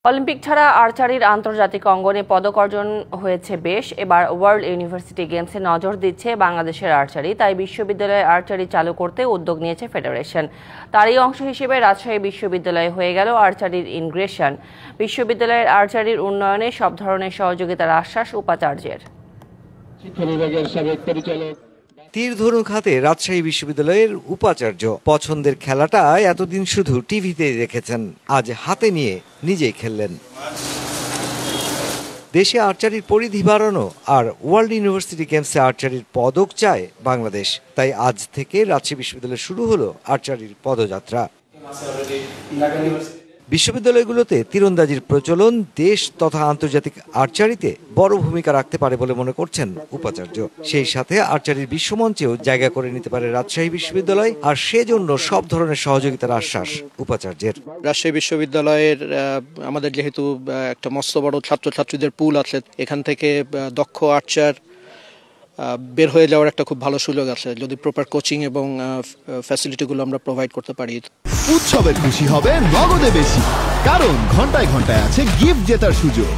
Olympic ছাড়া আর্চারির আন্তর্জাতিক অঙ্গনে পদক অর্জন হয়েছে বেশ। এবার ওয়ার্ল্ড ইউনিভার্সিটি গেমসে নজর দিচ্ছে বাংলাদেশের আর্চারি, তাই বিশ্ববিদ্যালয়ে আর্চারি চালু করতে উদ্যোগ নিয়েছে ফেডারেশন। তারই অংশ হিসেবে রাজশাহী বিশ্ববিদ্যালয়ে হয়ে গেল আর্চারির ইনগ্রেশন। বিশ্ববিদ্যালয়ের আর্চারির উন্নয়নে সব ধরনের সহযোগিতার আশ্বাস উপাচার্যের। তীর ধনুক হাতে রাজশাহী বিশ্ববিদ্যালয়ের উপাচার্য পছন্দের খেলাটা এতদিন শুধু টিভিতে দেখেছেন, আজ হাতে নিয়ে নিজেই খেললেন। দেশে আর্চারির পরিধি বাড়ানো আর ওয়ার্ল্ড ইউনিভার্সিটি গেমসে আর্চারির পদক চায় বাংলাদেশ, তাই আজ থেকে রাজশাহী বিশ্ববিদ্যালয়ে শুরু হলো আর্চারির পদযাত্রা। বিশ্ববিদ্যালয়গুলোতে তীরন্দাজির প্রচলন দেশ তথা আন্তর্জাতিক আর্চারিতে বড় ভূমিকা রাখতে পারে বলে মনে করছেন উপাচার্য। সেই সাথে আর্চারির বিশ্বমঞ্চেও জায়গা করে নিতে পারে রাজশাহী বিশ্ববিদ্যালয়, আর সেজন্য সব ধরনের সহযোগিতার আশ্বাস উপাচার্যের। রাজশাহী বিশ্ববিদ্যালয়ের আমাদের যেহেতু একটা মস্ত বড় ছাত্রছাত্রীদের পুল আছে, এখান থেকে দক্ষ আর্চার বের হয়ে যাওয়ার একটা খুব ভালো সুযোগ আছে যদি প্রপার কোচিং এবং ফ্যাসিলিটিগুলো আমরা প্রোভাইড করতে পারি। উৎসবের খুশি হবে নগদে বেশি, কারণ ঘন্টায় ঘন্টায় আছে গিফট জেতার সুযোগ।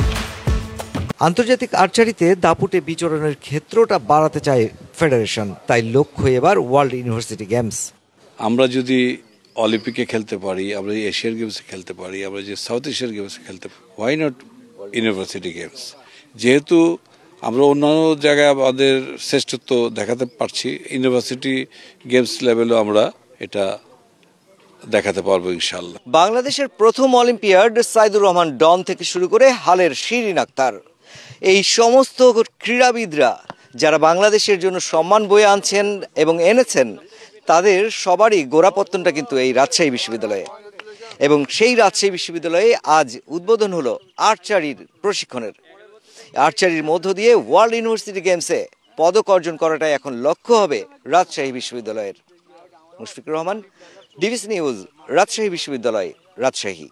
আন্তর্জাতিক আর্চারিতে দাপুটে বিচরণের ক্ষেত্রটা বাড়াতে চায় ফেডারেশন, তাই লক্ষ্য এবার ওয়ার্ল্ড ইউনিভার্সিটি গেমস। আমরা যদি অলিম্পিকে খেলতে পারি, আমরা এশিয়ান গেমসে খেলতে পারি, আমরা যে সাউথ এশিয়ান গেমসে খেলতে পারি, হোয়াই নট ইউনিভার্সিটি গেমস? যেহেতু আমরা অন্যান্য জায়গায় আমাদের শ্রেষ্ঠত্ব দেখাতে পারছি, ইউনিভার্সিটি গেমস লেভেলেও আমরা এটা দেখাতে পারবো ইনশাল্লাহ। বাংলাদেশের প্রথম অলিম্পিয়াড সাইদুর রহমান ডন থেকে শুরু করে হালের শিরিন আক্তার, এই সমস্ত ক্রীড়াবিদরা যারা বাংলাদেশের জন্য সম্মান বয়ে আনছেন এবং এনেছেন, তাদের সবারই গোড়াপত্তনটা কিন্তু এই রাজশাহী বিশ্ববিদ্যালয়ে। এবং সেই রাজশাহী বিশ্ববিদ্যালয়ে আজ উদ্বোধন হলো আর্চারির প্রশিক্ষণের। আর্চারির মধ্য দিয়ে ওয়ার্ল্ড ইউনিভার্সিটি গেমসে পদক অর্জন করাটাই এখন লক্ষ্য হবে রাজশাহী বিশ্ববিদ্যালয়ের। মুশফিকুর রহমান, ডিবিসি নিউজ, রাজশাহী বিশ্ববিদ্যালয়, রাজশাহী।